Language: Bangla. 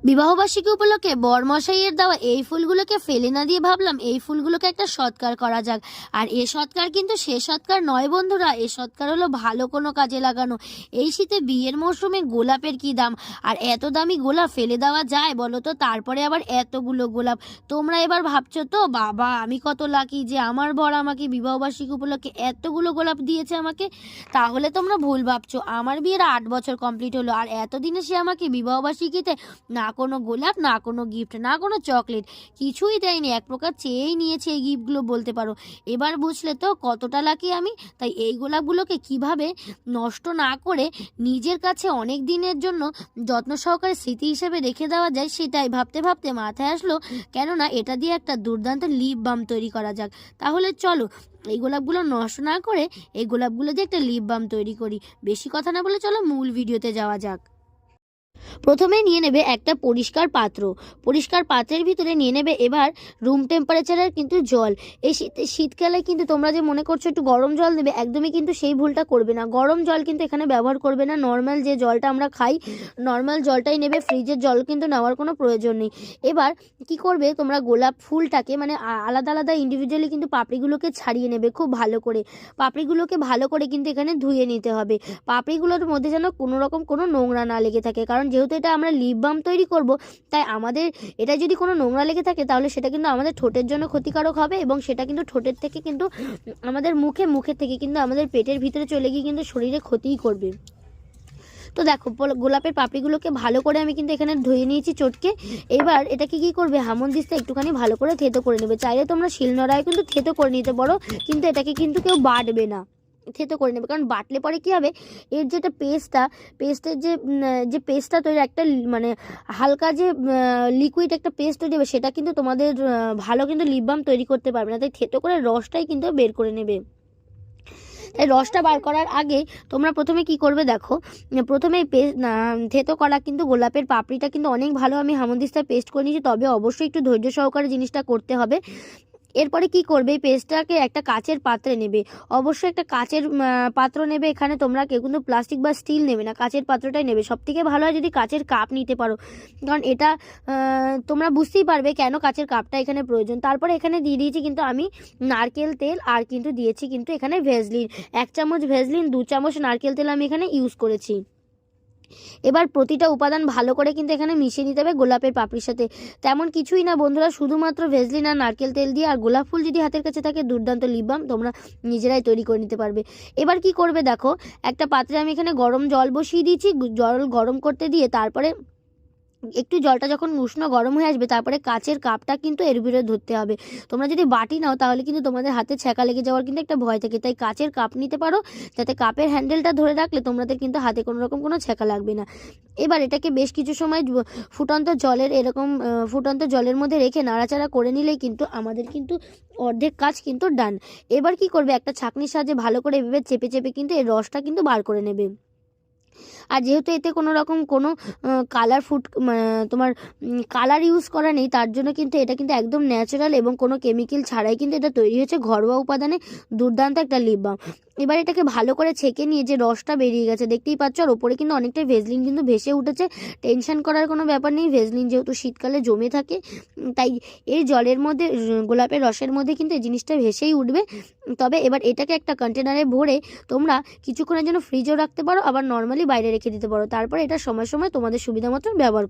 বিবাহবার্ষিকী উপলক্ষে বরমশাইয়ের দেওয়া এই ফুলগুলোকে ফেলে না দিয়ে ভাবলাম এই ফুলগুলোকে একটা সৎকার করা যাক। আর এ সৎকার কিন্তু সে সৎকার নয় বন্ধুরা, এ সৎকার হলো ভালো কোনো কাজে লাগানো। এই শীতে বিয়ের মরশুমে গোলাপের কি দাম, আর এত দামি গোলাপ ফেলে দেওয়া যায় বলো তো? তারপরে আবার এতগুলো গোলাপ। তোমরা এবার ভাবছো তো বাবা আমি কত লাকি যে আমার বর আমাকে বিবাহবার্ষিকী উপলক্ষে এতগুলো গোলাপ দিয়েছে আমাকে। তাহলে তোমরা ভুল ভাবছো, আমার বিয়ের 8 বছর কমপ্লিট হলো আর এতদিনে সে আমাকে বিবাহবার্ষিকীতে না কোনো গোলাপ, না কোনো গিফট, না কোনো চকলেট, কিছুই দেয়নি। এক প্রকার চেয়েই নিয়েছে এই গিফটগুলো বলতে পারো। এবার বুঝলে তো কতটা লাকি আমি। তাই এই গোলাপগুলোকে কিভাবে নষ্ট না করে নিজের কাছে অনেক দিনের জন্য যত্ন সহকারে স্মৃতি হিসেবে রেখে দেওয়া যায় সেটাই ভাবতে ভাবতে মাথায় আসলো, কেননা এটা দিয়ে একটা দুর্দান্ত লিপ বাম তৈরি করা যাক। তাহলে চলো এই গোলাপগুলো নষ্ট না করে এই গোলাপগুলো দিয়ে একটা লিপ বাম তৈরি করি। বেশি কথা না বলে চলো মূল ভিডিওতে যাওয়া যাক। প্রথমে নিয়ে নেবে একটা পরিষ্কার পাত্র। পরিষ্কার পাত্রের ভিতরে নিয়ে নেবে এবার রুম টেম্পারেচারের কিন্তু জল। এই শীতকালে কিন্তু তোমরা যে মনে করছো একটু গরম জল দেবে, একদমই কিন্তু সেই ভুলটা করবে না। গরম জল কিন্তু এখানে ব্যবহার করবে না, নর্মাল যে জলটা আমরা খাই নর্মাল জলটাই নেবে। ফ্রিজের জল কিন্তু নেওয়ার কোনো প্রয়োজন নেই। এবার কি করবে তোমরা গোলাপ ফুলটাকে মানে আলাদা আলাদা ইন্ডিভিজুয়ালি কিন্তু পাপড়িগুলোকে ছাড়িয়ে নেবে খুব ভালো করে। পাপড়িগুলোকে ভালো করে কিন্তু এখানে ধুয়ে নিতে হবে। পাপড়িগুলোর মধ্যে যেন কোনো রকম কোনো নোংরা না লেগে থাকে, কারণ যেহেতু এটা আমরা লিপ বাম তৈরি করব তাই আমাদের এটা যদি কোনো নোংরা লেগে থাকে তাহলে সেটা কিন্তু আমাদের ঠোঁটের জন্য ক্ষতিকারক হবে এবং সেটা কিন্তু ঠোঁটের থেকে কিন্তু আমাদের মুখের থেকে কিন্তু আমাদের পেটের ভিতরে চলে গিয়ে কিন্তু শরীরে ক্ষতিই করবে। তো দেখো গোলাপের পাপড়িগুলোকে ভালো করে আমি কিন্তু এখানে ধুয়ে নিয়েছি চটকে। এবার এটাকে কি করবে হামনদিস্তা একটুখানি ভালো করে থেতো করে নেবে। চাইলে তোমরা শিলনোড়ায় কিন্তু থেতো করে নিতে পারো, কিন্তু এটাকে কিন্তু কেউ বাটবে না, থেতো করে নেবে। কারণ বাটলে পরে কি হবে এর যেটা পেস্টের যে পেস্টটা তৈরি একটা মানে হালকা যে লিকুইড একটা পেস্ট তৈরি হবে সেটা কিন্তু তোমাদের ভালো কিন্তু লিপ বাম তৈরি করতে পারবে না। তাই থেতো করে রসটাই কিন্তু বের করে নেবে। তাই রসটা বার করার আগে তোমরা প্রথমে কি করবে দেখো, প্রথমে থেতো করা কিন্তু গোলাপের পাপড়িটা কিন্তু অনেক ভালো আমি হামনদিস্তায় পেস্ট করে নিয়েছি, তবে অবশ্যই একটু ধৈর্য সহকারে জিনিসটা করতে হবে। এরপরে কি করবে এই পেস্টটাকে একটা কাচের পাত্রে নেবে। অবশ্যই একটা কাচের পাত্র নেবে। এখানে তোমরা কেউ কিন্তু প্লাস্টিক বা স্টিল নেবে না, কাচের পাত্রটাই নেবে। সবথেকে ভালো হয় যদি কাচের কাপ নিতে পারো, কারণ এটা তোমরা বুঝতেই পারবে কেন কাচের কাপটা এখানে প্রয়োজন। তারপরে এখানে দিয়ে দিয়েছি কিন্তু আমি নারকেল তেল, আর কিন্তু দিয়েছি কিন্তু এখানে ভেজলিন। 1 চামচ ভেজলিন, 2 চামচ নারকেল তেল আমি এখানে ইউজ করেছি। এবার প্রতিটা উপাদান ভালো করে কিন্তু এখানে মিশিয়ে নিতে হবে গোলাপের পাপড়ির সাথে। তেমন কিছুই না বন্ধুরা, শুধুমাত্র ভেজলিন আর নারকেল তেল দিয়ে আর গোলাপ ফুল যদি হাতের কাছে থাকে দুর্দান্ত লিপ বাম তোমরা নিজেরাই তৈরি করে নিতে পারবে। এবার কি করবে দেখো, একটা পাত্রে আমি এখানে গরম জল বসিয়ে দিয়েছি। জল গরম করতে দিয়ে তারপরে একটু জলটা যখন উষ্ণ গরম হয়ে আসবে তারপরে কাচের কাপটা কিন্তু এর ভিতরে ধরতে হবে। তোমরা যদি বাটি নাও তাহলে কিন্তু তোমাদের হাতে ছ্যাঁকা লেগে যাওয়ার কিন্তু একটা ভয় থাকে, তাই কাচের কাপ নিতে পারো, যাতে কাপের হ্যান্ডেলটা ধরে রাখলে তোমাদের কিন্তু হাতে কোনো রকম কোনো ছ্যাঁকা লাগবে না। এবার এটাকে বেশ কিছু সময় ফুটন্ত জলের মধ্যে রেখে নাড়াচাড়া করে নিলেই কিন্তু আমাদের কিন্তু অর্ধেক কাজ কিন্তু ডান। এবার কি করবে একটা ছাঁকনির সাহায্যে ভালো করে এভাবে চেপে চেপে কিন্তু এর রসটা কিন্তু বার করে নেবে। আর যেহেতু এতে কোনো রকম কোনো তোমার কালার ইউজ করা নেই, তার জন্য কিন্তু এটা কিন্তু একদম ন্যাচারাল এবং কোনো কেমিক্যাল ছাড়াই কিন্তু এটা তৈরি হয়েছে ঘরোয়া উপাদানে দুর্দান্ত একটা লিপ বাম। এবার এটাকে ভালো করে ছেঁকে নিয়ে যে রসটা বেরিয়ে গেছে দেখতেই পাচ্ছ, আর ওপরে কিন্তু অনেকটাই ভেজলিন কিন্তু ভেসে উঠেছে। টেনশন করার কোনো ব্যাপার নেই, ভেজলিন যেহেতু শীতকালে জমে থাকে তাই এই জলের মধ্যে গোলাপের রসের মধ্যে কিন্তু এই জিনিসটা ভেসেই উঠবে। তবে এবার এটাকে একটা কন্টেনারে ভরে তোমরা কিছুক্ষণের জন্য ফ্রিজেও রাখতে পারো, আবার নর্মালি বাইরে রেখে দিতে পারো। তারপরে এটা সময় সময় তোমাদের সুবিধা মতন ব্যবহার